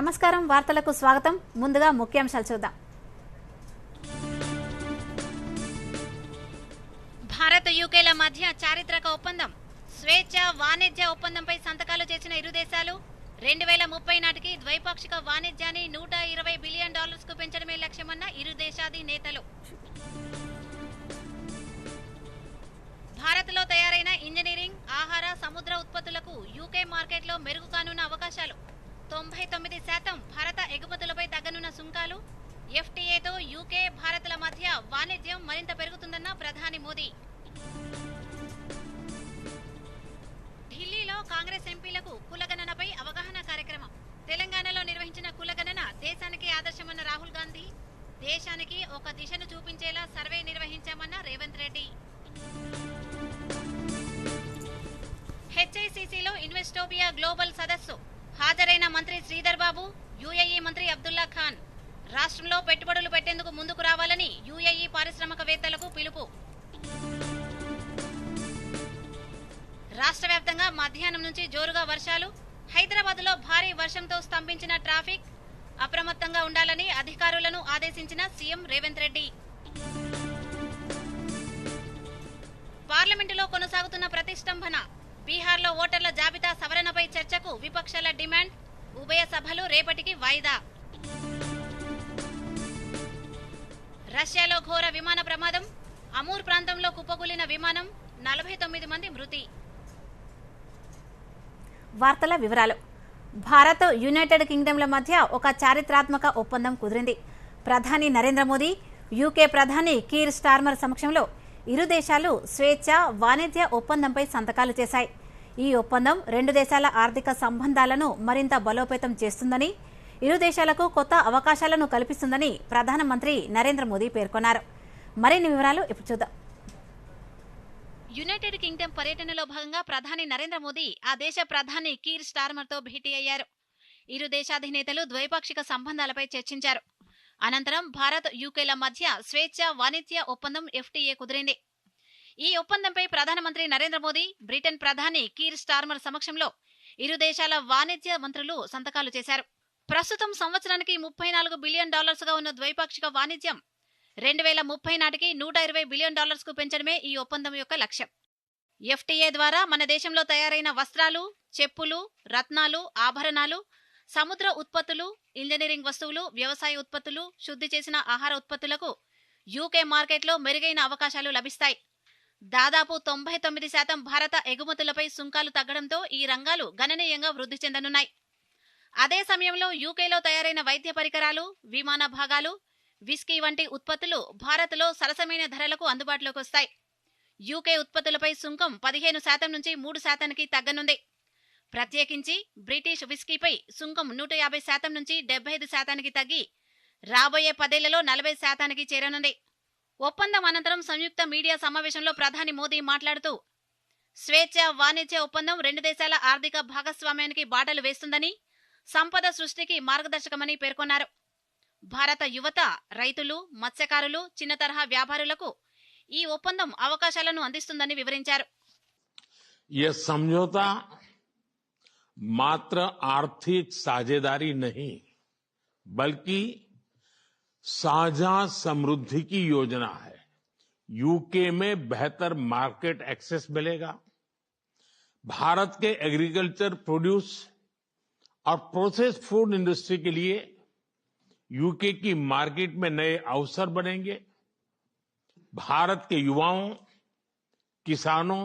నమస్కారం వార్తలకు స్వాగతం ముందుగా ముఖ్యాంశాలు చూద్దాం భారత్ యూకేల మధ్య చారిత్రక ఒప్పందం స్వేచ్ఛ వాణిజ్య ఒప్పందంపై సంతకాలు చేసిన ఇరు దేశాలు 2030 నాటికి ద్వైపాక్షిక వాణిజ్యాన్ని $120 బిలియన్ కు పెంచడమే లక్ష్యమన్న ఇరు దేశాధినేతలు భారత్లో తయారైన ఇంజనీరింగ్ ఆహార సముద్ర ఉత్పత్తులకు యూకే మార్కెట్లో మెరుగు కానున్న అవకాశాలు 99% భారత ఎగుమతులపై తగ్గనున్న సుంకాలు ఎఫ్టీఏతో యూకే భారత్ల మధ్య వాణిజ్యం మరింత పెరుగుతుందన్న ప్రధాని మోదీ ఢిల్లీలో కాంగ్రెస్ ఎంపీలకు కులగణనపై అవగాహన కార్యక్రమం తెలంగాణలో నిర్వహించిన కులగణన దేశానికి ఆదర్శమన్న రాహుల్ గాంధీ దేశానికి ఒక దిశను చూపించేలా survey నిర్వహించామన్న Revanth Reddy హెచ్ఐసిసిలో Investopia global సదస్సు హాజరైన మంత్రి శ్రీధర్ బాబు యూఏఈ మంత్రి అబ్దుల్లా ఖాన్ రాష్ట్రంలో పెట్టుబడులు పెట్టేందుకు ముందుకు రావాలని యూఏఈ పారిశ్రామికవేత్తలకు పిలుపు రాష్ట్ర వ్యాప్తంగా మధ్యాహ్నం నుంచి జోరుగా వర్షాలు హైదరాబాద్లో భారీ వర్షంతో స్తంభించిన ట్రాఫిక్ అప్రమత్తంగా ఉండాలని అధికారులను ఆదేశించిన సీఎం రేవంత్ రెడ్డి పార్లమెంటులో కొనసాగుతున్న ప్రతిష్టంభన బీహార్లో ఓటర్ల జాబితా సవరణపై చర్చకు విపక్షాల డిమాండ్ ఉభయ సభలు రేపటికి వాయిదా రష్యాలో ఘోర విమాన ప్రమాదం అమూర్ ప్రాంతంలో కుప్పకూలిన విమానం 49 మంది మృతి వార్తల వివరాలు భారత్ యునైటెడ్ కింగ్డమ్ల మధ్య ఒక చారిత్రాత్మక ఒప్పందం కుదిరింది ప్రధాని నరేంద్ర మోదీ యూకే ప్రధాని కీర్ స్టార్మర్ సమక్షంలో ఇరు దేశాలు స్వేచ్ఛ వాణిజ్య ఒప్పందంపై సంతకాలు చేశాయి ఈ ఒప్పందం రెండు దేశాల ఆర్థిక సంబంధాలను మరింత బలోపేతం చేస్తుందని ఇరు దేశాలకు కొత్త అవకాశాలను కల్పిస్తుందని ప్రధానమంత్రి నరేంద్ర మోదీ పేర్కొన్నారు మరిన్ని వివరాలు ఇప్పుడు చూద్దాం యునైటెడ్ కింగ్డమ్ పర్యటనలో భాగంగా ప్రధాని నరేంద్ర మోదీ ఆ దేశ ప్రధాని కీర్ స్టార్మర్తో భేటీ అయ్యారు ఇరు దేశాధినేతలు ద్వైపాక్షిక సంబంధాలపై చర్చించారు అనంతరం భారత్ యూకేల మధ్య స్వేచ్ఛ వాణిజ్య ఒప్పందం ఎఫ్టీఏ కుదిరింది ఈ ఒప్పందంపై ప్రధానమంత్రి నరేంద్ర మోదీ బ్రిటన్ ప్రధాని కీర్ స్టార్మర్ సమక్షంలో ఇరు దేశాల వాణిజ్య మంత్రులు సంతకాలు చేశారు ప్రస్తుతం సంవత్సరానికి $34 బిలియన్ గా ఉన్న ద్వైపాక్షిక వాణిజ్యం 2030 నాటికి $120 బిలియన్ కు పెంచడమే ఈ ఒప్పందం యొక్క లక్ష్యం ఎఫ్టీఏ ద్వారా మన దేశంలో తయారైన వస్త్రాలు చెప్పులు రత్నాలు ఆభరణాలు సముద్ర ఉత్పత్తులు ఇంజనీరింగ్ వస్తువులు వ్యవసాయ ఉత్పత్తులు శుద్ధి చేసిన ఆహార ఉత్పత్తులకు యూకే మార్కెట్లో మెరుగైన అవకాశాలు లభిస్తాయి దాదాపు 99% భారత ఎగుమతులపై సుంకాలు తగ్గడంతో ఈ రంగాలు గణనీయంగా వృద్ధి చెందనున్నాయి అదే సమయంలో యూకేలో తయారైన వైద్య పరికరాలు విమాన భాగాలు విస్కీ వంటి ఉత్పత్తులు భారత్లో సరసమైన ధరలకు అందుబాటులోకి వస్తాయి యూకే ఉత్పత్తులపై సుంకం 15% నుంచి 3%కి తగ్గనుంది ప్రత్యేకించి బ్రిటిష్ విస్కీపై సుంకం 150% నుంచి 75%కి తగ్గి రాబోయే 10 ఏళ్లలో 40%కి చేరనుంది ఒప్పందం అనంతరం సంయుక్త మీడియా సమావేశంలో ప్రధాని మోదీ మాట్లాడుతూ స్వేచ్ఛ వాణిజ్య ఒప్పందం రెండు దేశాల ఆర్థిక భాగస్వామ్యానికి బాటలు వేస్తుందని సంపద సృష్టికి మార్గదర్శకమని పేర్కొన్నారు భారత యువత రైతులు మత్స్యకారులు చిన్న తరహా వ్యాపారులకు ఈ ఒప్పందం అవకాశాలను అందిస్తుందని వివరించారు यह समझौता मात्र आर्थिक साझेदारी नहीं बल्कि साझा समृद्धि की योजना है यूके में बेहतर मार्केट एक्सेस मिलेगा भारत के एग्रीकल्चर प्रोड्यूस और प्रोसेस फूड इंडस्ट्री के लिए यूके की मार्केट में नए अवसर बनेंगे भारत के युवाओं किसानों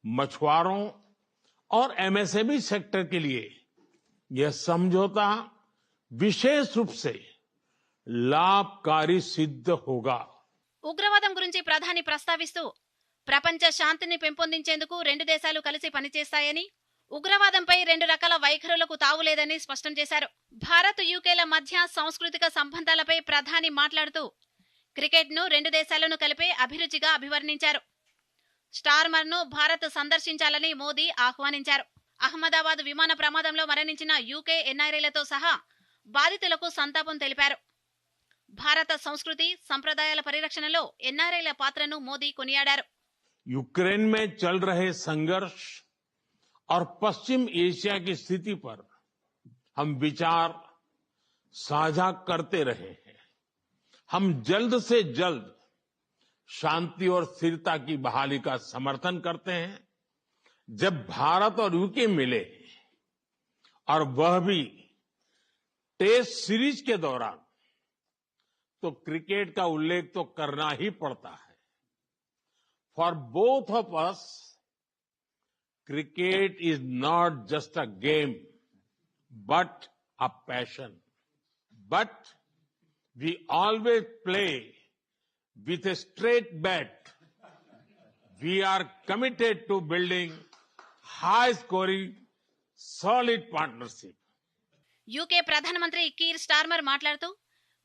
मछुआरों और एमएसएमई सेक्टर के लिए यह समझौता विशेष रूप से लाभकारी सिद्ध होगा ఉగ్రవాదం గురించి ప్రధాని ప్రస్తావిస్తూ ప్రపంచ శాంతిని పెంపొందించేందుకు రెండు దేశాలు కలిసి పనిచేస్తాయని ఉగ్రవాదంపై రెండు రకాల వైఖరులకు తావులేదని స్పష్టం చేశారు భారత్ యూకేల మధ్య సాంస్కృతిక సంబంధాలపై ప్రధాని మాట్లాడుతూ క్రికెట్ను రెండు దేశాలను కలిపే అభిరుచిగా అభివర్ణించారు స్టార్మర్ను భారత్ సందర్శించాలని మోదీ ఆహ్వానించారు అహ్మదాబాద్ విమాన ప్రమాదంలో మరణించిన యూకే ఎన్ఆర్ఐలతో సహా బాధితులకు సంతాపం తెలిపారు భారత సంస్కృతి సంప్రదాయాల పరిరక్షణలో ఎన్ఆర్ఐల పాత్రను మోదీ కొనియాడారు यूक्रेन में चल रहे संघर्ष और पश्चिम एशिया की स्थिति पर हम विचार साझा करते रहे हैं। हम जल्द से जल्द शांति और स्थिरता की बहाली का समर्थन करते हैं। जब भारत और यूके मिले और वह भी टेस्ट सीरीज के दौरान, तो क्रिकेट का उल्लेख तो करना ही पड़ता है। For both of us, cricket is not just a game, but a passion. But we always play with a straight bat. We are committed to building high-scoring, solid partnership. UK ప్రధానమంత్రి Keir Starmer మాట్లాడుతూ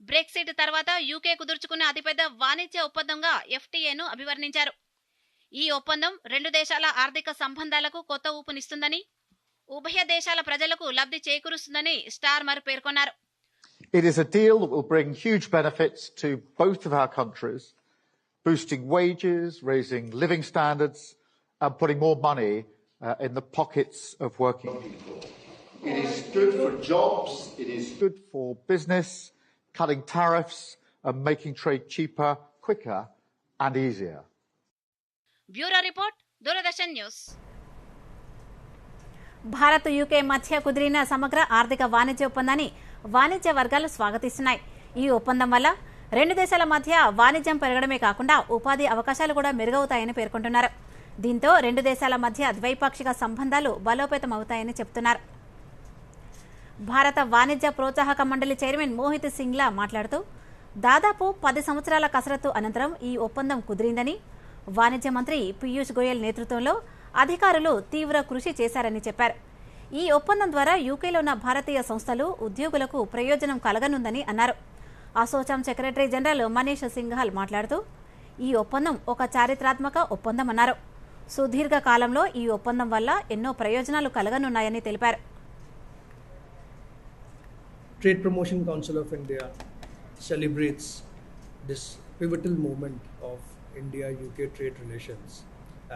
Brexit తర్వాత UK కుదుర్చుకున్న అతిపెద్ద వాణిజ్య ఒప్పందంగా ఎఫ్టీఏను అభివర్ణించారు. ఈ ఒప్పందం రెండు దేశాల ఆర్థిక సంబంధాలకు కొత్త ఊపునిస్తుందని, ఉభయ దేశాల ప్రజలకు లబ్ధి చేకూరుస్తుందని స్టార్మర్ పేర్కొన్నారు. It is a deal that will bring huge benefits to both of our countries, boosting wages, raising living standards, and putting more money in the pockets of working people. It is good for jobs, it is good for business, cutting tariffs and making trade cheaper, quicker and easier. Bureau report, Doordarshan news. Bharat UK మధ్య కుదిరిన సమగ్ర ఆర్థిక వాణిజ్య ఒప్పందాన్ని వాణిజ్య వర్గాలు స్వాగతిస్తున్నాయి. ఈ ఒప్పందం వల్ల రెండు దేశాల మధ్య వాణిజ్యం పెరగడమే కాకుండా ఉపాధి అవకాశాలు కూడా మెరుగవుతాయని పేర్కొంటున్నారు. దీంతో రెండు దేశాల మధ్య ద్వైపాక్షిక సంబంధాలు బలోపేతమవుతాయని చెబుతున్నారు. భారత వాణిజ్య ప్రోత్సాహక మండలి చైర్మన్ మోహిత్ సింగ్లా మాట్లాడుతూ దాదాపు 10 సంవత్సరాల కసరత్తు అనంతరం ఈ ఒప్పందం కుదిరిందని, వాణిజ్య మంత్రి పీయూష్ గోయల్ నేతృత్వంలో అధికారులు తీవ్ర కృషి చేశారని చెప్పారు. ఈ ఒప్పందం ద్వారా యూకేలో ఉన్న భారతీయ సంస్థలు, ఉద్యోగులకు ప్రయోజనం కలగనుందని అన్నారు. ASSOCHAM secretary general Manish Singhal మాట్లాడుతూ ఈ ఒప్పందం ఒక చారిత్రాత్మక ఒప్పందం అన్నారు. సుదీర్ఘ కాలంలో ఈ ఒప్పందం వల్ల ఎన్నో ప్రయోజనాలు కలగనున్నాయని తెలిపారు. Trade Promotion Council of India celebrates this pivotal moment of India-UK trade relations,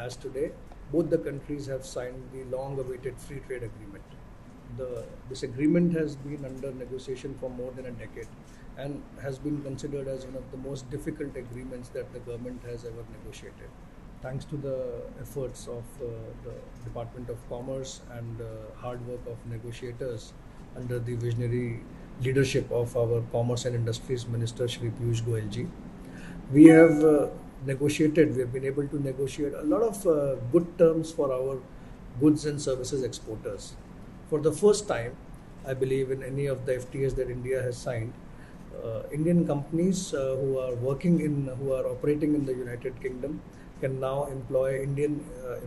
as today both the countries have signed the long-awaited free trade agreement. This agreement has been under negotiation for more than a decade and has been considered as one of the most difficult agreements that the government has ever negotiated. Thanks to the efforts of the Department of Commerce and hard work of negotiators under the visionary leadership of our Commerce and Industries Minister Shri Piyush Goyal ji, we have been able to negotiate a lot of good terms for our goods and services exporters. For the first time, I believe, in any of the FTAs that India has signed, Indian companies who are operating in the United Kingdom can now employ Indian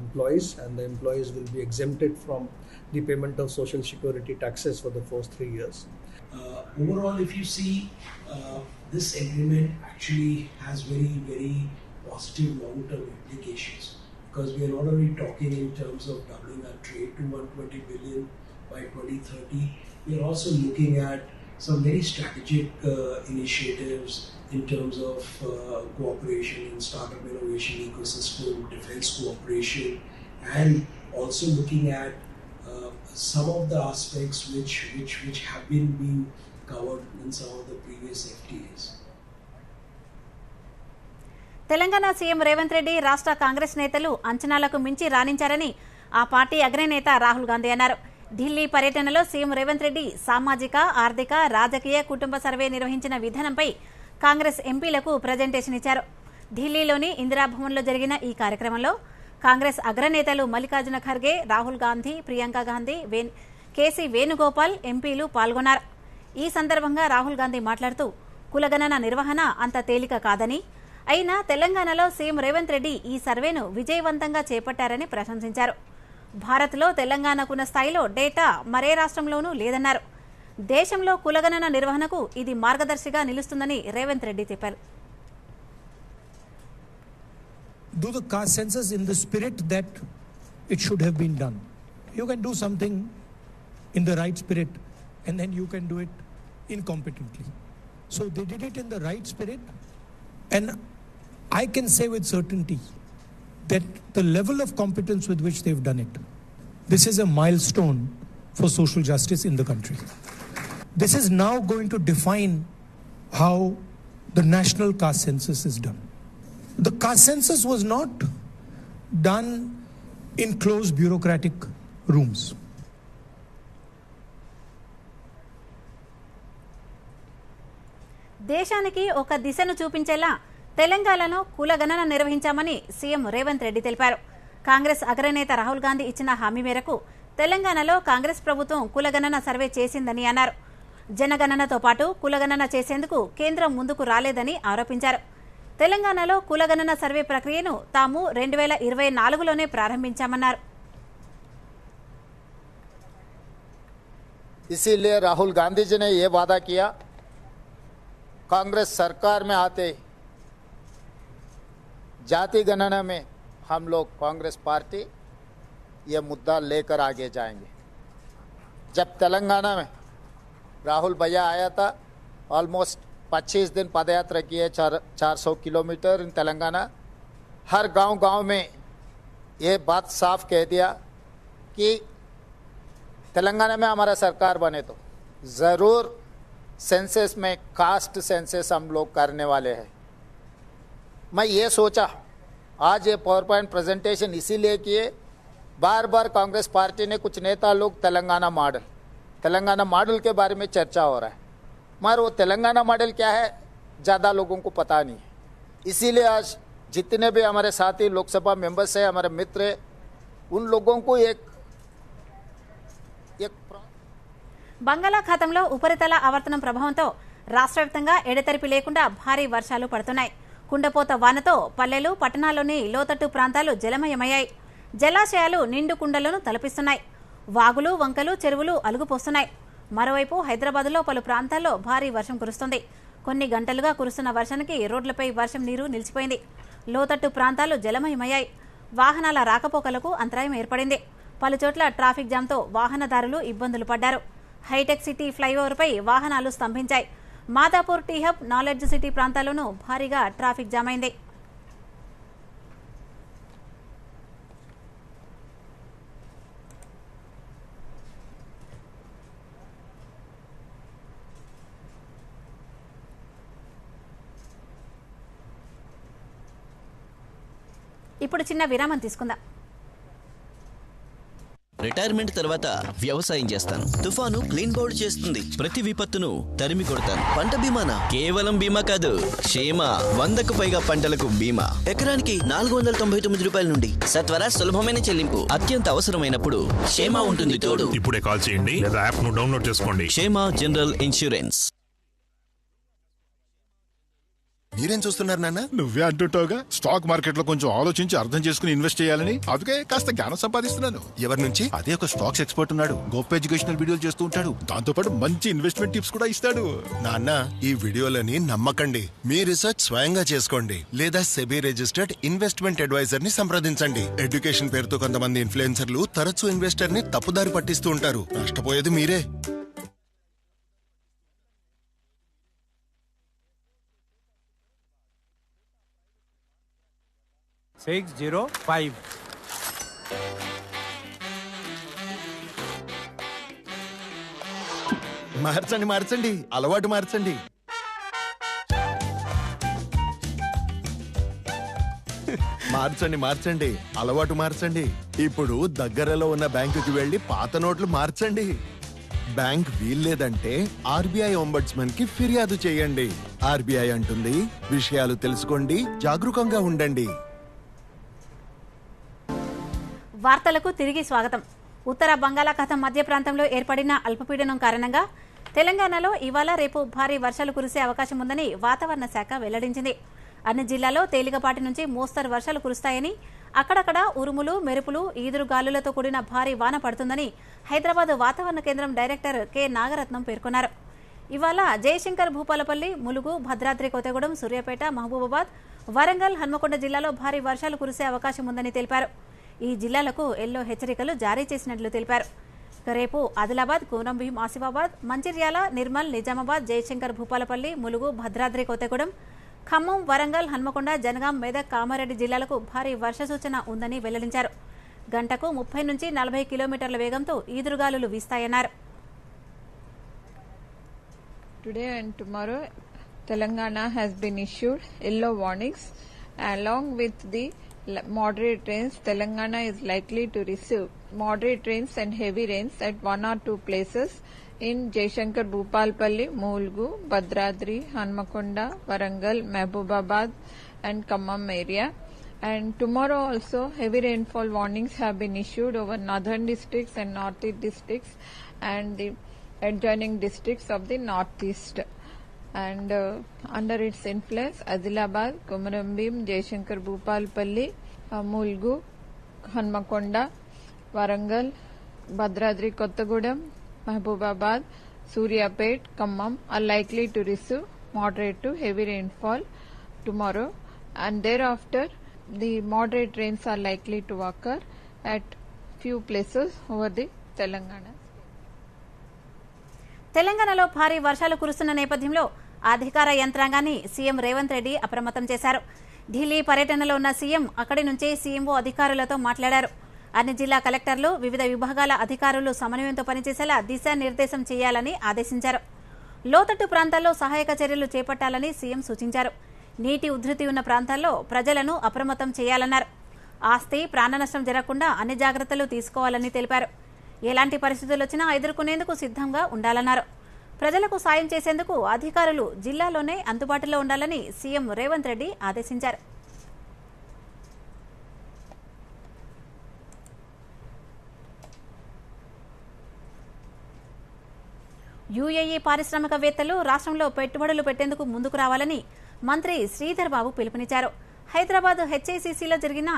employees, and the employees will be exempted from the payment of social security taxes for the first 3 years. Overall, if you see, this agreement actually has very, very positive long-term implications, because we are not only talking in terms of doubling our trade to 120 billion by 2030, we are also looking at some very strategic initiatives in terms of cooperation in startup innovation ecosystem, defense cooperation, and also looking at some of the aspects which have been being covered in some of the previous FTAs. Telangana CM Revanth Reddy రాష్ట్ర కాంగ్రెస్ నేతలు అంచనాలకు మించి రాణించారని ఆ party అగ్రనేత రాహుల్ గాంధీ అన్నారు. ఢిల్లీ పర్యటనలో CM Revanth Reddy సామాజిక, ఆర్థిక, రాజకీయ, కుటుంబ సర్వే నిర్వహించిన విధానంపై కాంగ్రెస్ ఎంపీలకు ప్రజెంటేషన్ ఇచ్చారు. ఢిల్లీలోని ఇందిరాభవన్లో జరిగిన ఈ కార్యక్రమంలో కాంగ్రెస్ అగ్రనేతలు మల్లికార్జున ఖర్గే, రాహుల్ గాంధీ, ప్రియాంక గాంధీ, కేసీ వేణుగోపాల్ ఎంపీలు పాల్గొన్నారు. ఈ సందర్భంగా రాహుల్ గాంధీ మాట్లాడుతూ కులగణన నిర్వహణ అంత తేలిక కాదని, అయినా తెలంగాణలో సీఎం రేవంత్ రెడ్డి ఈ సర్వేను విజయవంతంగా చేపట్టారని ప్రశంసించారు. భారత్లో తెలంగాణకున్న స్థాయిలో డేటా మరే రాష్ట్రంలోనూ లేదన్నారు. దేశంలో కులగణన నిర్వహణకు ఇది మార్గదర్శిగా నిలుస్తుందని రేవంత్ రెడ్డి చెప్పారు. Do the caste census in the spirit that it should have been done. You can do something in the right spirit and then you can do it incompetently. So they did it in the right spirit, and I can say with certainty that the level of competence with which they've done it, this is a milestone for social justice in the country. This is now going to define how the national caste census is done. The caste census was not done in closed bureaucratic rooms. దేశానికి ఒక దిశను చూపించేలా తెలంగాణలో కులగణన నిర్వహించామని CM Revanth Reddy తెలిపారు. కాంగ్రెస్ అగ్రనేత రాహుల్ గాంధీ ఇచ్చిన హామీ మేరకు తెలంగాణలో కాంగ్రెస్ ప్రభుత్వం కులగణన సర్వే చేసిందని అన్నారు. జనగణనతో పాటు కులగణన చేసేందుకు కేంద్రం ముందుకు రాలేదని ఆరోపించారు. తెలంగాణలో కులగణన సర్వే ప్రక్రియను తాము 2024లోనే ప్రారంభించామన్నారు. इसीलिए राहुल गांधी जी ने ये वादा किया, कांग्रेस सरकार में आते जाति गणना में हम लोग कांग्रेस पार्टी ये मुद्दा लेकर आगे जाएंगे. जब तेलंगाना में राहुल भैया आया था, ऑलमोस्ट 25 दिन पदयात्रा की है, 400 किलोमीटर इन तेलंगाना. हर गांव में ये बात साफ कह दिया कि तेलंगाना में हमारा सरकार बने तो ज़रूर सेंसस में कास्ट सेंसस हम लोग करने वाले हैं. मैं ये सोचा आज ये पावर पॉइंट प्रेजेंटेशन इसीलिए किए, बार बार कांग्रेस पार्टी ने कुछ नेता लोग तेलंगाना मॉडल के बारे में चर्चा हो रहा है, मगर वो तेलंगाना मॉडल क्या है ज़्यादा लोगों को पता नहीं है. इसीलिए आज जितने भी हमारे साथी लोकसभा मेंबर्स हैं, हमारे मित्र हैं, उन लोगों को एक బంగాళాఖాతంలో ఉపరితల ఆవర్తనం ప్రభావంతో రాష్ట్ర వ్యాప్తంగా ఎడతెరిపి లేకుండా భారీ వర్షాలు పడుతున్నాయి. కుండపోత వానతో పల్లెలు, పట్టణాల్లోని లోతట్టు ప్రాంతాలు జలమయమయ్యాయి. జలాశయాలు నిండు కుండలను తలపిస్తున్నాయి. వాగులు, వంకలు, చెరువులు అలుగుపోస్తున్నాయి. మరోవైపు హైదరాబాద్లో పలు ప్రాంతాల్లో భారీ వర్షం కురుస్తుంది. కొన్ని గంటలుగా కురుస్తున్న వర్షానికి రోడ్లపై వర్షం నీరు నిలిచిపోయింది. లోతట్టు ప్రాంతాలు జలమయమయ్యాయి. వాహనాల రాకపోకలకు అంతరాయం ఏర్పడింది. పలుచోట్ల ట్రాఫిక్ జామ్తో వాహనదారులు ఇబ్బందులు పడ్డారు. హైటెక్ సిటీ ఫ్లైఓవర్పై వాహనాలు స్తంభించాయి. మాదాపూర్, టీ హబ్, నాలెడ్జ్ సిటీ ప్రాంతాల్లోనూ భారీగా ట్రాఫిక్ జామ్ అయింది. ఇప్పుడు చిన్న విరామం తీసుకుందాం. రిటైర్మెంట్ తర్వాత వ్యవసాయం చేస్తాను. తుఫాను క్లీన్ బౌల్డ్ చేస్తుంది. ప్రతి విపత్తును తరిమి కొడతాను. పంట బీమానా? కేవలం బీమా కాదు, క్షేమ. 100కు పైగా పంటలకు బీమా. ఎకరానికి 499 రూపాయల నుండి సత్వర సులభమైన చెల్లింపు. అత్యంత అవసరమైనప్పుడు క్షేమ ఉంటుంది తోడు. ఇప్పుడే కాల్ చేయండి లేదా యాప్ ను డౌన్లోడ్ చేసుకోండి. క్షేమ జనరల్ ఇన్సూరెన్స్. మీరేం చూస్తున్నారు నాన్న? నువ్వే అంటుంటావుగా, స్టాక్ మార్కెట్ లో కొంచెం ఆలోచించి అర్థం చేసుకుని ఇన్వెస్ట్ చేయాలని. అందుకే కాస్త జ్ఞానం సంపాదిస్తున్నాను. ఎవరి నుంచి? అదే ఒక స్టాక్స్ ఎక్స్పర్ట్ ఉన్నాడు, గొప్ప ఎడ్యుకేషనల్ వీడియోలు చేస్తూ ఉంటాడు. దాంతో పాటు మంచి ఇన్వెస్ట్మెంట్ టిప్స్ కూడా ఇస్తాడు. నాన్న, ఈ వీడియోలని నమ్మకండి. మీ రీసెర్చ్ స్వయంగా చేసుకోండి లేదా సెబీ రిజిస్టర్డ్ ఇన్వెస్ట్మెంట్ అడ్వైజర్ ని సంప్రదించండి. ఎడ్యుకేషన్ పేరుతో కొంతమంది ఇన్ఫ్లుయెన్సర్లు తరచూ ఇన్వెస్టర్ ని తప్పుదారి పట్టిస్తూ ఉంటారు. నష్టపోయేది మీరే. మార్చండి, అలవాటు మార్చండి. మార్చండి, అలవాటు మార్చండి. ఇప్పుడు దగ్గరలో ఉన్న బ్యాంకుకి వెళ్లి పాత నోట్లు మార్చండి. బ్యాంక్ వీల్లేదంటే ఆర్బీఐ ఒంబడ్స్మన్ కి ఫిర్యాదు చేయండి. ఆర్బీఐ అంటుంది, విషయాలు తెలుసుకోండి, జాగరూకంగా ఉండండి. వార్తలకు తిరిగి స్వాగతం. ఉత్తర బంగాళాఖాతం మధ్య ప్రాంతంలో ఏర్పడిన అల్పపీడనం కారణంగా తెలంగాణలో ఇవాళ రేపు భారీ వర్షాలు కురిసే అవకాశం ఉందని వాతావరణ శాఖ వెల్లడించింది. అన్ని జిల్లాల్లో తేలికపాటి నుంచి మోస్తరు వర్షాలు కురుస్తాయని, అక్కడక్కడ ఉరుములు, మెరుపులు, ఈదురు గాలులతో కూడిన భారీ వాన పడుతుందని హైదరాబాద్ వాతావరణ కేంద్రం డైరెక్టర్ కె నాగరత్నం పేర్కొన్నారు. ఇవాళ జయశంకర్, భూపాలపల్లి, ములుగు, భద్రాద్రి కొత్తగూడెం, సూర్యాపేట, మహబూబాబాద్, వరంగల్, హన్మకొండ జిల్లాలో భారీ వర్షాలు కురిసే అవకాశం ఉందని తెలిపారు. ఈ జిల్లాలకు ఎల్లో హెచ్చరికలు జారీ చేసినట్లు తెలిపారు. రేపు ఆదిలాబాద్, కొమరంభీం, ఆసిఫాబాద్, మంచిర్యాల, నిర్మల్, నిజామాబాద్, జయశంకర్, భూపాలపల్లి, ములుగు, భద్రాద్రి కొత్తగూడెం, ఖమ్మం, వరంగల్, హన్మకొండ, జనగాం, మెదక్, కామారెడ్డి జిల్లాలకు భారీ వర్ష సూచన ఉందని వెల్లడించారు. గంటకు 30 నుంచి 40 కిలోమీటర్ల వేగంతో ఈదురుగాలులు వీస్తాయన్నారు. Today and tomorrow, Telangana has been issued yellow warnings. Along with the moderate rains, Telangana is likely to receive moderate rains and heavy rains at 1 or 2 places in Jaishankar, Bhupalpalli, Mulgu, Bhadradri, Hanmakonda, Warangal, Mahbubabad and Khammam area. And tomorrow also heavy rainfall warnings have been issued over northern districts and northeast districts and the adjoining districts of the northeast. And under its influence, Adilabad, Komarambim, Jaishankar, Bhupalpalli, Mulgu, Hanmakonda, Warangal, Bhadradri, Kottagudem, Mahbubabad, Suryapet, Khammam are likely to receive moderate to heavy rainfall tomorrow, and thereafter the moderate rains are likely to occur at few places over the Telangana. తెలంగాణలో భారీ వర్షాలు కురుస్తున్న నేపథ్యంలో అధికార యంత్రాంగాన్ని CM Revanth Reddy అప్రమత్తం చేశారు. ఢిల్లీ పర్యటనలో ఉన్న సీఎం అక్కడి నుంచే సీఎంఓ అధికారులతో మాట్లాడారు. అన్ని జిల్లా కలెక్టర్లు, వివిధ విభాగాల అధికారులు సమన్వయంతో పనిచేసేలా దిశానిర్దేశం చేయాలని ఆదేశించారు. లోతట్టు ప్రాంతాల్లో సహాయక చర్యలు చేపట్టాలని సీఎం సూచించారు. నీటి ఉధృతి ఉన్న ప్రాంతాల్లో ప్రజలను అప్రమత్తం చేయాలన్నారు. ఆస్తి, ప్రాణనష్టం జరగకుండా అన్ని జాగ్రత్తలు తీసుకోవాలని తెలిపారు. ఎలాంటి పరిస్థితులు వచ్చినా ఎదుర్కొనేందుకు సిద్ధంగా ఉండాలన్నారు. ప్రజలకు సాయం చేసేందుకు అధికారులు జిల్లాలోనే అందుబాటులో ఉండాలని సీఎం రేవంత్ రెడ్డి ఆదేశించారు. యూఏఈ పారిశ్రామికవేత్తలు రాష్ట్రంలో పెట్టుబడులు పెట్టేందుకు ముందుకు రావాలని మంత్రి శ్రీధర్ బాబు పిలుపునిచ్చారు. హైదరాబాద్ హెచ్ఐసిసిలో జరిగిన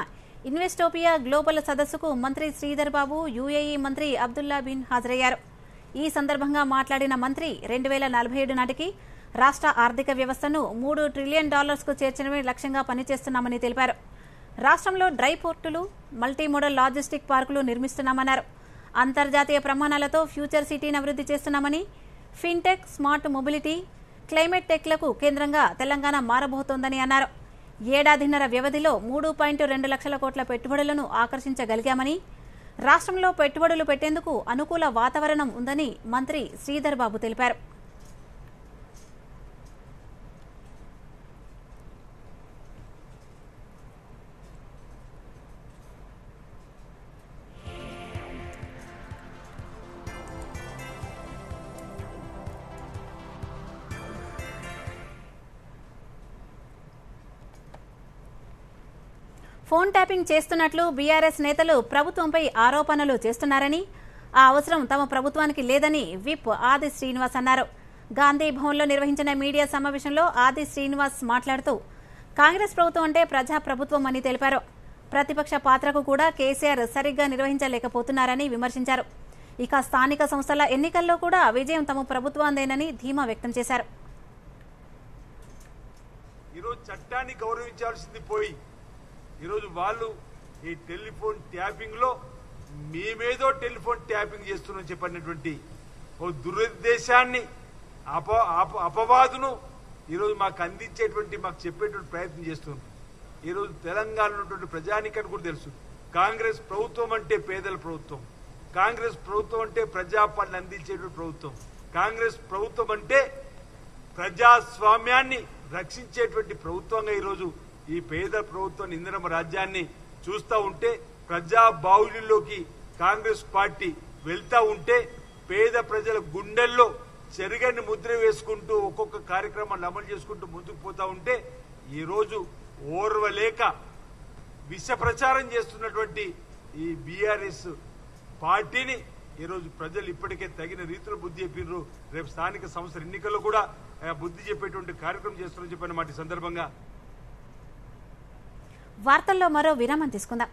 ఇన్వెస్టోపియా గ్లోబల్ సదస్సుకు మంత్రి శ్రీధర్ బాబు, యూఏఈ మంత్రి అబ్దుల్లా బిన్ హాజరయ్యారు. ఈ సందర్భంగా మాట్లాడిన మంత్రి 2047 నాటికి రాష్ట్ర ఆర్థిక వ్యవస్థను $3 ట్రిలియన్ చేర్చడమే లక్ష్యంగా పనిచేస్తున్నామని తెలిపారు. రాష్ట్రంలో డ్రై పోర్టులు, మల్టీమోడల్ లాజిస్టిక్ పార్కులు నిర్మిస్తున్నామన్నారు. అంతర్జాతీయ ప్రమాణాలతో ఫ్యూచర్ సిటీని అభివృద్ధి చేస్తున్నామని, ఫిన్టెక్, స్మార్ట్ మొబిలిటీ, క్లైమేట్ టెక్లకు కేంద్రంగా తెలంగాణ మారబోతోందని అన్నారు. ఏడాదిన్నర వ్యవధిలో 3.2 లక్షల కోట్ల పెట్టుబడులను ఆకర్షించగలిగామని, రాష్ట్రంలో పెట్టుబడులు పెట్టేందుకు అనుకూల వాతావరణం ఉందని మంత్రి శ్రీధర్ బాబు తెలిపారు. ఫోన్ ట్యాపింగ్ చేస్తున్నట్లు బీఆర్ఎస్ నేతలు ప్రభుత్వంపై ఆరోపణలు చేస్తున్నారని, ఆ అవసరం తమ ప్రభుత్వానికి లేదని విప్ ఆది శ్రీనివాస్ అన్నారు. గాంధీ భవన్లో నిర్వహించిన మీడియా సమావేశంలో ఆది శ్రీనివాస్ మాట్లాడుతూ కాంగ్రెస్ ప్రభుత్వం అంటే ప్రజాప్రభుత్వం అని తెలిపారు. ప్రతిపక్ష పాత్రకు కూడా కేసీఆర్ సరిగ్గా నిర్వహించలేకపోతున్నారని విమర్శించారు. ఇక స్థానిక సంస్థల ఎన్నికల్లో కూడా విజయం తమ ప్రభుత్వాందేనని ధీమా వ్యక్తం చేశారు. ఈరోజు చట్టాన్ని గౌరవించాల్సింది పోయి ఈరోజు వాళ్ళు ఈ టెలిఫోన్ ట్యాపింగ్ లో మేమేదో టెలిఫోన్ ట్యాపింగ్ చేస్తున్నాం చెప్పినటువంటి ఓ దురుద్దేశాన్ని అపవాదును ఈరోజు మాకు అందించేటువంటి, మాకు చెప్పేటువంటి ప్రయత్నం చేస్తున్నారు. ఈరోజు తెలంగాణలో ఉన్నటువంటి ప్రజానికానికి కూడా తెలుసు, కాంగ్రెస్ ప్రభుత్వం అంటే పేదల ప్రభుత్వం, కాంగ్రెస్ ప్రభుత్వం అంటే ప్రజాపాలన అందించేటువంటి ప్రభుత్వం, కాంగ్రెస్ ప్రభుత్వం అంటే ప్రజాస్వామ్యాన్ని రక్షించేటువంటి ప్రభుత్వంగా ఈరోజు ఈ పేద ప్రభుత్వాన్ని, ఇందిరమ్మ రాజ్యాన్ని చూస్తూ ఉంటే, ప్రజా బాహుళ్యంలోకి కాంగ్రెస్ పార్టీ వెళ్తా ఉంటే, పేద ప్రజల గుండెల్లో చెరగని ముద్ర వేసుకుంటూ ఒక్కొక్క కార్యక్రమాన్ని అమలు చేసుకుంటూ ముందుకు పోతా ఉంటే, ఈరోజు ఓర్వలేక విష ప్రచారం చేస్తున్నటువంటి ఈ బీఆర్ఎస్ పార్టీని ఈరోజు ప్రజలు ఇప్పటికే తగిన రీతిలో బుద్ధి చెప్పినారు. రేపు స్థానిక సంస్థల ఎన్నికల్లో కూడా బుద్ధి చెప్పేటువంటి కార్యక్రమం చేస్తున్నారని చెప్పిన మాట సందర్భంగా. వార్తల్లో మరో విరామం తీసుకుందాం.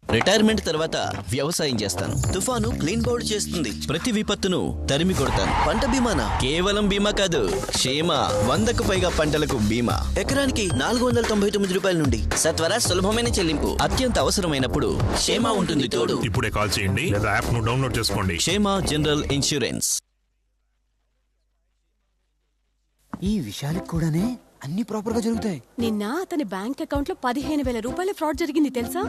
రిటైర్మెంట్ తర్వాత వ్యవసాయం చేస్తాను. తుఫాను క్లీన్ బౌల్డ్ చేస్తుంది. ప్రతి విపత్తును తరిమి కొడతాను. పంట బీమానా కేవలం బీమా కాదు, క్షేమ 100కు పైగా పంటలకు బీమా. ఎకరానికి $499 నుండి సత్వర సులభమైన చెల్లింపు. అత్యంత అవసరమైనప్పుడు క్షేమ ఉంటుంది తోడు. ఇప్పుడే కాల్ చేయండి లేదా యాప్ ను డౌన్లోడ్ చేసుకోండి. క్షేమ జనరల్ ఇన్సూరెన్స్. ఈ విషయాలకు కూడానే అన్ని ప్రాపర్ గా జరుగుతాయి. నిన్న అతని బ్యాంక్ అకౌంట్ లో 15,000 రూపాయల ఫ్రాడ్ జరిగింది తెలుసా?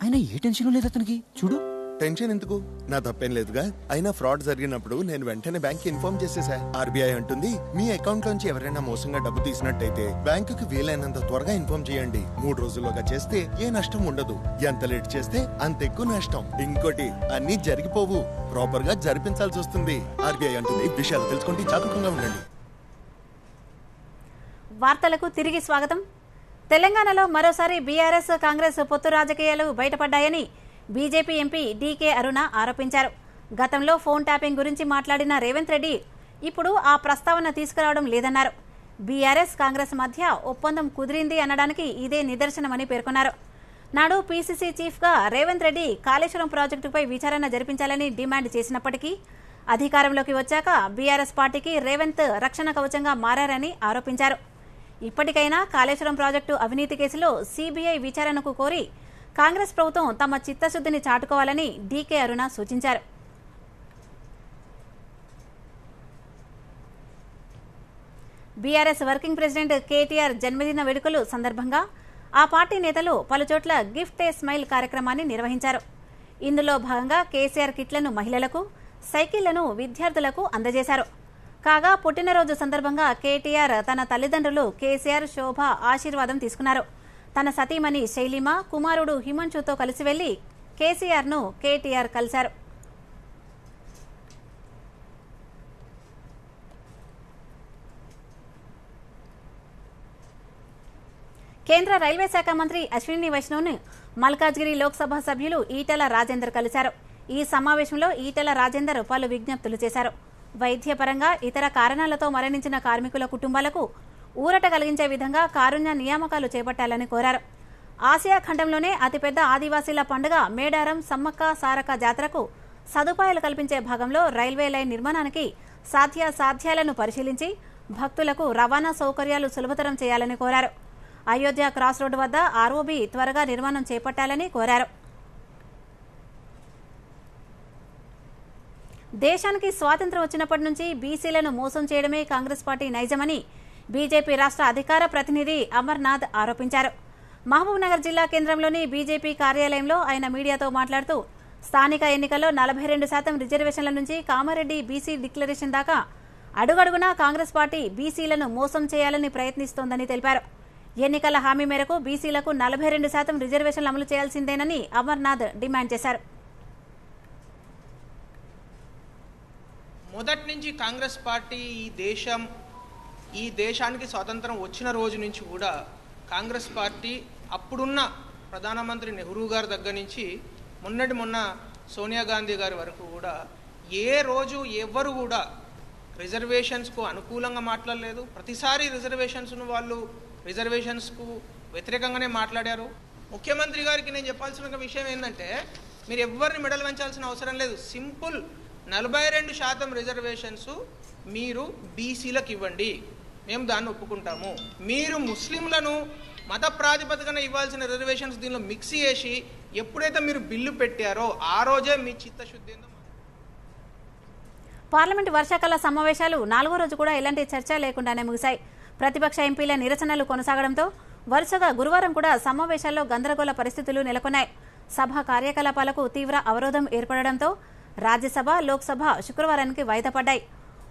అయినా ఏ టెన్షన్ లేదు అతనికి. చూడు, టెన్షన్ ఎందుకు, నా తప్పేం లేదుగా. అయినా ఫ్రాడ్ జరిగినప్పుడు నేను వెంటనే బ్యాంక్ ఇన్ఫార్మ్ చేసేసా. ఆర్బీఐ అంటుంది, మీ అకౌంట్ లోంచి ఎవరైనా మోసంగా డబ్బు తీసినట్టయితే బ్యాంకుకి వీలైనంత త్వరగా ఇన్ఫార్మ్ చేయండి. 3 రోజుల్లోగా చేస్తే ఏ నష్టం ఉండదు. ఎంత లేట్ చేస్తే అంత ఎక్కువ నష్టం. ఇంకోటి, అన్ని జరిగిపోవు, ప్రాపర్ గా జరిపించాల్సి వస్తుంది. ఆర్బీఐ అంటుంది, విషయాలు తెలుసుకుంటే జాగరూకంగా ఉండండి. వార్తలకు తిరిగి స్వాగతం. తెలంగాణలో మరోసారి బీఆర్ఎస్ కాంగ్రెస్ పొత్తు రాజకీయాలు బయటపడ్డాయని బీజేపీ ఎంపీ డీకే అరుణ ఆరోపించారు. గతంలో ఫోన్ ట్యాపింగ్ గురించి మాట్లాడిన రేవంత్ రెడ్డి ఇప్పుడు ఆ ప్రస్తావన తీసుకురావడం లేదన్నారు. బీఆర్ఎస్ కాంగ్రెస్ మధ్య ఒప్పందం కుదిరింది అనడానికి ఇదే నిదర్శనమని పేర్కొన్నారు. నాడు పీసీసీ చీఫ్గా రేవంత్ రెడ్డి కాళేశ్వరం ప్రాజెక్టుపై విచారణ జరిపించాలని డిమాండ్ చేసినప్పటికీ అధికారంలోకి వచ్చాక బీఆర్ఎస్ పార్టీకి రేవంత్ రక్షణ కవచంగా మారారని ఆరోపించారు. ఇప్పటికైనా కాళేశ్వరం ప్రాజెక్టు అవినీతి కేసులో సీబీఐ విచారణకు కోరి కాంగ్రెస్ ప్రభుత్వం తమ చిత్తశుద్ధిని చాటుకోవాలని డీకే అరుణ సూచించారు. బీఆర్ఎస్ వర్కింగ్ ప్రెసిడెంట్ కేటీఆర్ జన్మదిన వేడుకలు సందర్భంగా ఆ పార్టీ నేతలు పలుచోట్ల గిఫ్ట్ ఏ స్మైల్ కార్యక్రమాన్ని నిర్వహించారు. ఇందులో భాగంగా కేసీఆర్ కిట్లను మహిళలకు, సైకిళ్లను విద్యార్థులకు అందజేశారు. కాగా పుట్టినరోజు సందర్భంగా కేటీఆర్ తన తల్లిదండ్రులు కేసీఆర్, శోభ ఆశీర్వాదం తీసుకున్నారు. తన సతీమణి శైలిమ, కుమారుడు హిమంశుతో కలిసి వెళ్లి కేసీఆర్ను కేటీఆర్ కలిశారు. కేంద్ర రైల్వే శాఖ మంత్రి అశ్విని వైష్ణవ్ను మల్కాజ్గిరి లోక్సభ సభ్యులు ఈటెల రాజేందర్ కలిశారు. ఈ సమావేశంలో ఈటెల రాజేందర్ పలు విజ్ఞప్తులు చేశారు. వైద్యపరంగా ఇతర కారణాలతో మరణించిన కార్మికుల కుటుంబాలకు ఊరట కలిగించే విధంగా కారుణ్య నియామకాలు చేపట్టాలని కోరారు. ఆసియా ఖండంలోనే అతిపెద్ద ఆదివాసీల పండుగ మేడారం సమ్మక్క సారక్క జాతరకు సదుపాయాలు కల్పించే భాగంలో రైల్వే లైన్ నిర్మాణానికి సాధ్యాలను పరిశీలించి భక్తులకు రవాణా సౌకర్యాలు సులభతరం చేయాలని కోరారు. అయోధ్య క్రాస్ రోడ్డు వద్ద ఆర్ఓబీ త్వరగా నిర్మాణం చేపట్టాలని కోరారు. దేశానికి స్వాతంత్ర్యం వచ్చినప్పటి నుంచి బీసీలను మోసం చేయడమే కాంగ్రెస్ పార్టీ నైజమని బీజేపీ రాష్ట్ర అధికార ప్రతినిధి అమర్నాథ్ ఆరోపించారు. మహబూబ్నగర్ జిల్లా కేంద్రంలోని బీజేపీ కార్యాలయంలో ఆయన మీడియాతో మాట్లాడుతూ స్థానిక ఎన్నికల్లో 42% రిజర్వేషన్ల నుంచి కామారెడ్డి బీసీ డిక్లరేషన్ దాకా అడుగడుగునా కాంగ్రెస్ పార్టీ బీసీలను మోసం చేయాలని ప్రయత్నిస్తోందని తెలిపారు. ఎన్నికల హామీ మేరకు బీసీలకు 42% రిజర్వేషన్లు అమలు చేయాల్సిందేనని అమర్నాథ్ డిమాండ్ చేశారు. మొదటి నుంచి కాంగ్రెస్ పార్టీ ఈ దేశానికి స్వాతంత్రం వచ్చిన రోజు నుంచి కూడా కాంగ్రెస్ పార్టీ అప్పుడున్న ప్రధానమంత్రి నెహ్రూ గారి దగ్గర నుంచి మొన్న సోనియా గాంధీ గారి వరకు కూడా ఏ రోజు ఎవ్వరు కూడా రిజర్వేషన్స్కు అనుకూలంగా మాట్లాడలేదు. ప్రతిసారి రిజర్వేషన్స్కు వ్యతిరేకంగానే మాట్లాడారు. ముఖ్యమంత్రి గారికి నేను చెప్పాల్సిన విషయం ఏంటంటే, మీరు ఎవరిని మెడలు వంచాల్సిన అవసరం లేదు. సింపుల్ 42% రిజర్వేషన్స్ మీరు బీసీలకు ఇవ్వండి, మేము దాన్ని ఒప్పుకుంటాము. మీరు ముస్లింలను మత ప్రాతిపదికన ఇవ్వాల్సిన రిజర్వేషన్స్ దీనిలో మిక్స్ చేసి ఎప్పుడైతే మీరు బిల్లు పెట్టారో ఆ రోజే మీ చిత్తశుద్ధి. పార్లమెంటు వర్షాకాల సమావేశాలు 4వ రోజు కూడా ఎలాంటి చర్చ లేకుండానే ముగిశాయి. ప్రతిపక్ష ఎంపీల నిరసనలు కొనసాగడంతో వరుసగా గురువారం కూడా సమావేశాల్లో గందరగోళ పరిస్థితులు నెలకొన్నాయి. సభ కార్యకలాపాలకు తీవ్ర అవరోధం ఏర్పడడంతో రాజ్యసభ, లోక్సభ శుక్రవారానికి వాయిదా పడ్డాయి.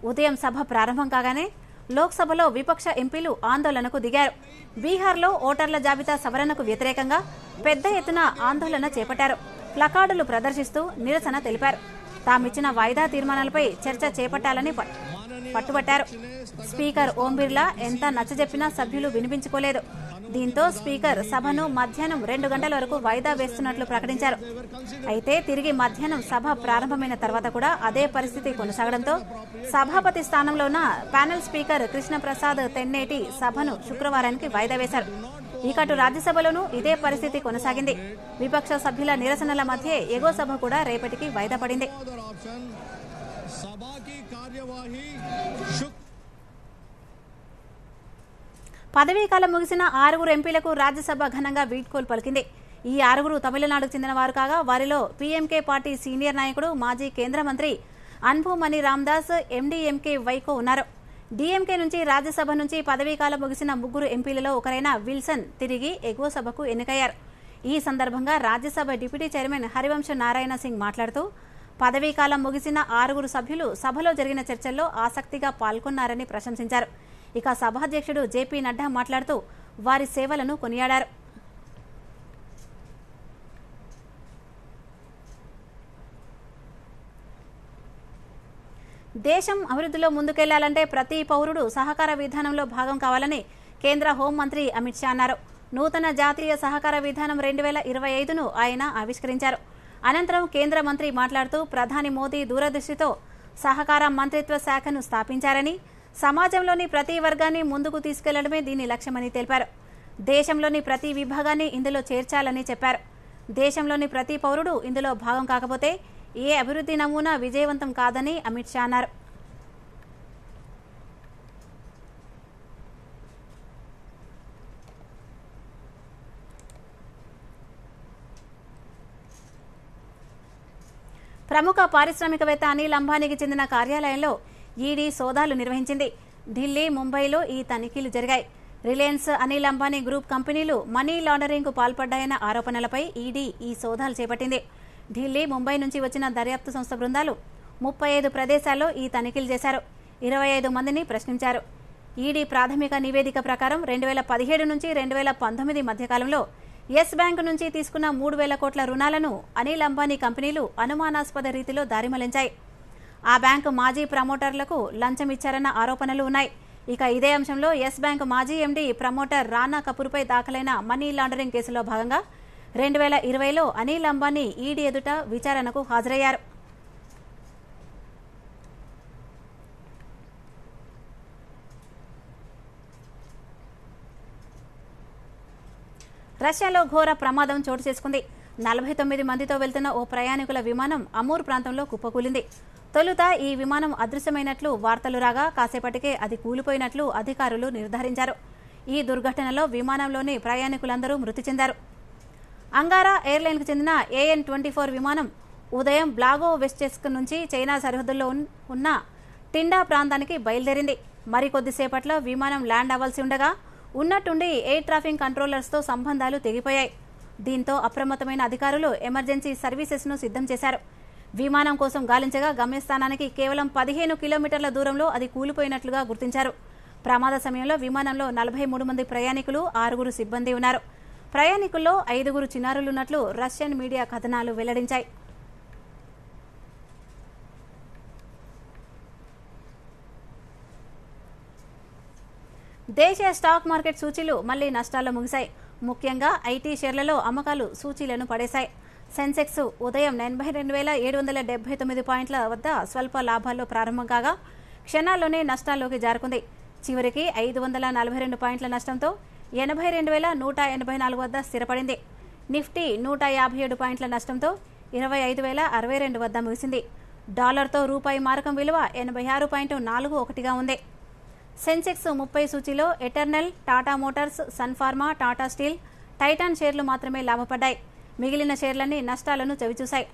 ఉదయం సభ ప్రారంభం కాగానే లోక్సభలో విపక్ష ఎంపీలు ఆందోళనకు దిగారు. బీహార్లో ఓటర్ల జాబితా సవరణకు వ్యతిరేకంగా పెద్ద ఎత్తున ఆందోళన చేపట్టారు. ప్లకార్డులు ప్రదర్శిస్తూ నిరసన తెలిపారు. తామిచ్చిన వాయిదా తీర్మానాలపై చర్చ చేపట్టాలని పట్టుబట్టారు. స్పీకర్ ఓం బిర్లా ఎంత నచ్చజెప్పినా సభ్యులు వినిపించుకోలేదు. దీంతో స్పీకర్ సభను మధ్యాహ్నం 2 గంటల వరకు వాయిదా వేస్తున్నట్లు ప్రకటించారు. అయితే తిరిగి మధ్యాహ్నం సభ ప్రారంభమైన తర్వాత కూడా అదే పరిస్థితి కొనసాగడంతో సభాపతి స్థానంలో ఉన్న ప్యానెల్ స్పీకర్ కృష్ణప్రసాద్ తెన్నేటి సభను శుక్రవారానికి వాయిదా వేశారు. ఇకటు రాజ్యసభలోనూ ఇదే పరిస్థితి కొనసాగింది. విపక్ష సభ్యుల నిరసనల మధ్య ఎగో సభ కూడా రేపటికి వాయిదా పడింది. పదవీకాలం ముగిసిన 6 ఎంపీలకు రాజ్యసభ ఘనంగా వీడ్కోలు పలికింది. ఈ 6 తమిళనాడుకు చెందిన వారు కాగా వారిలో పీఎంకే పార్టీ సీనియర్ నాయకుడు, మాజీ కేంద్ర మంత్రి అన్బుమణి రామదాస్, ఎండీఎంకే వైకో ఉన్నారు. డీఎంకే నుంచి రాజ్యసభ నుంచి పదవీకాలం ముగిసిన ముగ్గురు ఎంపీలలో ఒకరైన విల్సన్ తిరిగి ఎగువ సభకు ఎన్నికయ్యారు. ఈ సందర్భంగా రాజ్యసభ డిప్యూటీ చైర్మన్ హరివంశ్ నారాయణ సింగ్ మాట్లాడుతూ పదవీకాలం ముగిసిన 6 సభ్యులు సభలో జరిగిన చర్చల్లో ఆసక్తిగా పాల్గొన్నారని ప్రశంసించారు. ఇక సభాధ్యక్షుడు జేపీ నడ్డా మాట్లాడుతూ వారి సేవలను కొనియాడారు. దేశం అభివృద్ధిలో ముందుకెళ్లాలంటే ప్రతి పౌరుడు సహకార విధానంలో భాగం కావాలని కేంద్ర హోంమంత్రి అమిత్ షా అన్నారు. నూతన జాతీయ సహకార విధానం 2025ను ఆయన ఆవిష్కరించారు. అనంతరం కేంద్ర మంత్రి మాట్లాడుతూ ప్రధాని మోదీ దూరదృష్టితో సహకార మంత్రిత్వ శాఖను స్థాపించారని, సమాజంలోని ప్రతి వర్గాన్ని ముందుకు తీసుకెళ్లడమే దీని లక్ష్యమని తెలిపారు. దేశంలోని ప్రతి విభాగాన్ని ఇందులో చేర్చాలని చెప్పారు. దేశంలోని ప్రతి పౌరుడు ఇందులో భాగం కాకపోతే ఏ అభివృద్ధి నమూనా విజయవంతం కాదని అమిత్ షా అన్నారు. ప్రముఖ పారిశ్రామికవేత్త అనిల్ అంబానీకి చెందిన కార్యాలయంలో ఈడీ సోదాలు నిర్వహించింది. ఢిల్లీ, ముంబైలో ఈ తనిఖీలు జరిగాయి. రిలయన్స్, అనిల్ అంబానీ గ్రూప్ కంపెనీలు మనీ లాండరింగ్కు పాల్పడ్డాయన్న ఆరోపణలపై ఈడీ ఈ సోదాలు చేపట్టింది. ఢిల్లీ, ముంబై నుంచి వచ్చిన దర్యాప్తు సంస్థ బృందాలు 35 ప్రదేశాల్లో ఈ తనిఖీలు చేశారు. 25 మందిని ప్రశ్నించారు. ఈడీ ప్రాథమిక నివేదిక ప్రకారం 2017 నుంచి 2019 మధ్యకాలంలో యెస్ బ్యాంక్ నుంచి తీసుకున్న 3,000 కోట్ల రుణాలను అనిల్ అంబానీ కంపెనీలు అనుమానాస్పద రీతిలో దారిమళ్లించాయి. ఆ బ్యాంకు మాజీ ప్రమోటర్లకు లంచం ఇచ్చారన్న ఆరోపణలు ఉన్నాయి. ఇక ఇదే అంశంలో యెస్ బ్యాంక్ మాజీ ఎండీ ప్రమోటర్ రానా కపూర్పై దాఖలైన మనీ లాండరింగ్ కేసులో భాగంగా 2020లో అనిల్ అంబానీ ఈడీ ఎదుట విచారణకు హాజరయ్యారు. రష్యాలో ఘోర ప్రమాదం చోటు చేసుకుంది. 49 మందితో వెళ్తున్న ఓ ప్రయాణికుల విమానం అమూర్ ప్రాంతంలో కుప్పకూలింది. తొలుత ఈ విమానం అదృశ్యమైనట్లు వార్తలు రాగా కాసేపటికే అది కూలిపోయినట్లు అధికారులు నిర్ధారించారు. ఈ దుర్ఘటనలో విమానంలోని ప్రయాణికులందరూ మృతి చెందారు. అంగారా ఎయిర్లైన్కు చెందిన AN-24 విమానం ఉదయం బ్లాగో వెస్టెస్క్ నుంచి చైనా సరిహద్దుల్లో ఉన్న టిండా ప్రాంతానికి బయలుదేరింది. మరికొద్దిసేపట్లో విమానం ల్యాండ్ అవ్వాల్సి ఉండగా ఉన్నట్టుండి ఎయిర్ ట్రాఫిక్ కంట్రోలర్స్తో సంబంధాలు తెగిపోయాయి. దీంతో అప్రమత్తమైన అధికారులు ఎమర్జెన్సీ సర్వీసెస్ను సిద్ధం చేశారు. విమానం కోసం గాలించగా గమ్యస్థానానికి కేవలం 15 కిలోమీటర్ల దూరంలో అది కూలిపోయినట్లుగా గుర్తించారు. ప్రమాద సమయంలో విమానంలో 43 మంది ప్రయాణికులు, 6 సిబ్బంది ఉన్నారు. ప్రయాణికుల్లో 5 చిన్నారులున్నట్లు రష్యన్ మీడియా కథనాలు వెల్లడించాయి. దేశీయ స్టాక్ మార్కెట్ సూచీలు మళ్లీ నష్టాల్లో ముగిశాయి. ముఖ్యంగా ఐటీ షేర్లలో అమ్మకాలు సూచీలను పడేశాయి. సెన్సెక్స్ ఉదయం 82,779 పాయింట్ల వద్ద స్వల్ప లాభాల్లో ప్రారంభం కాగా క్షణాల్లోనే నష్టాల్లోకి జారుకుంది. చివరికి 542 పాయింట్ల నష్టంతో 82,184 వద్ద స్థిరపడింది. నిఫ్టీ 157 పాయింట్ల నష్టంతో 25,062 వద్ద ముగిసింది. డాలర్తో రూపాయి మారకం విలువ 86.41గా ఉంది. సెన్సెక్స్ 30 సూచీలో ఎటర్నల్, టాటా మోటార్స్, సన్ఫార్మా, టాటా స్టీల్, టైటాన్ షేర్లు మాత్రమే లాభపడ్డాయి. మిగిలిన షేర్లన్నీ నష్టాలను చవిచూశాయి.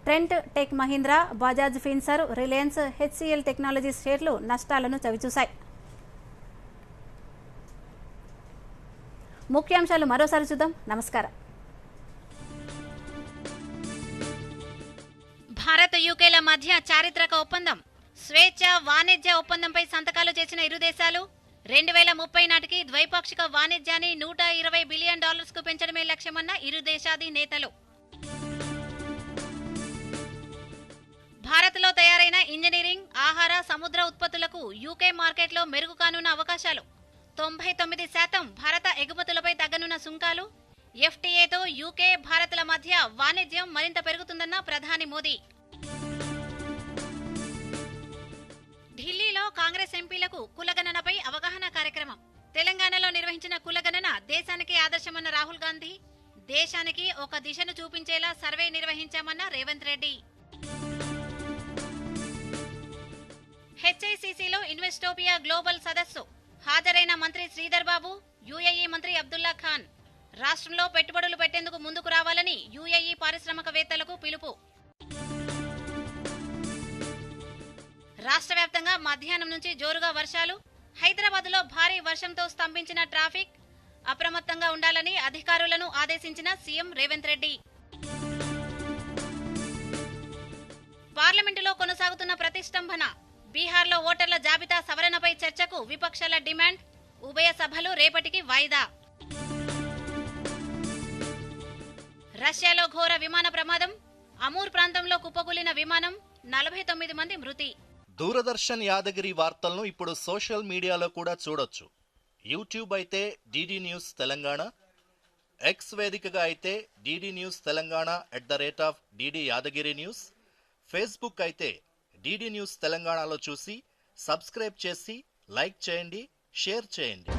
ట్రెంట్, టెక్ మహీంద్రా, బజాజ్ ఫిన్సర్, రిలయన్స్, హెచ్సిఎల్ టెక్నాలజీస్ షేర్లు నష్టాలను చవిచూశాయి. ముఖ్యాంశాలు మరోసారి చూద్దాం. నమస్కారం. భారత్ యూకేల మధ్య చారిత్రక ఒప్పందం. స్వేచ్ఛ వాణిజ్య ఒప్పందంపై సంతకాలు చేసిన ఇరు దేశాలు 2030 నాటికి ద్వైపాక్షిక వాణిజ్యాన్ని $120 బిలియన్ కు పెంచడమే లక్ష్యమన్న ఇరు దేశాధినేతలు. భారత్లో తయారైన ఇంజనీరింగ్, ఆహార, సముద్ర ఉత్పత్తులకు యూకే మార్కెట్లో మెరుగు కానున్న అవకాశాలు. 99% భారత ఎగుమతులపై తగ్గనున్న సుంకాలు. ఎఫ్టీఏతో యూకే, భారత్ల మధ్య వాణిజ్యం మరింత పెరుగుతుందన్న ప్రధాని మోదీ. ఢిల్లీలో కాంగ్రెస్ ఎంపీలకు కులగణనపై అవగాహన కార్యక్రమం. తెలంగాణలో నిర్వహించిన కులగణన దేశానికి ఆదర్శమన్న రాహుల్ గాంధీ. దేశానికి ఒక దిశను చూపించేలా survey నిర్వహించామన్న Revanth Reddy. హెచ్ఐసిసిలో Investopia global సదస్సు. హాజరైన మంత్రి శ్రీధర్ బాబు, యుఏఈ మంత్రి అబ్దుల్లా ఖాన్. రాష్ట్రంలో పెట్టుబడులు పెట్టేందుకు ముందుకు రావాలని యుఏఈ పారిశ్రామికవేత్తలకు పిలుపు. రాష్ట్ర వ్యాప్తంగా మధ్యాహ్నం నుంచి జోరుగా వర్షాలు. హైదరాబాద్లో భారీ వర్షంతో స్తంభించిన ట్రాఫిక్. అప్రమత్తంగా ఉండాలని అధికారులను ఆదేశించిన సీఎం రేవంత్ రెడ్డి. పార్లమెంటులో కొనసాగుతున్న ప్రతిష్టంభన. బీహార్లో ఓటర్ల జాబితా సవరణపై చర్చకు విపక్షాల డిమాండ్. ఉభయ సభలు రేపటికి వాయిదా. రష్యాలో ఘోర విమాన ప్రమాదం. అమూర్ ప్రాంతంలో కుప్పకూలిన విమానం. 49 మంది మృతి. దూరదర్శన్ యాదగిరి వార్తలను ఇప్పుడు సోషల్ మీడియాలో కూడా చూడొచ్చు. యూట్యూబ్ అయితే డిడి న్యూస్ తెలంగాణ, ఎక్స్ వేదికగా అయితే DD news Telangana @DD Yadagiri news, Facebook అయితే డిడి న్యూస్ తెలంగాణలో చూసి సబ్స్క్రైబ్ చేసి లైక్ చేయండి, షేర్ చేయండి.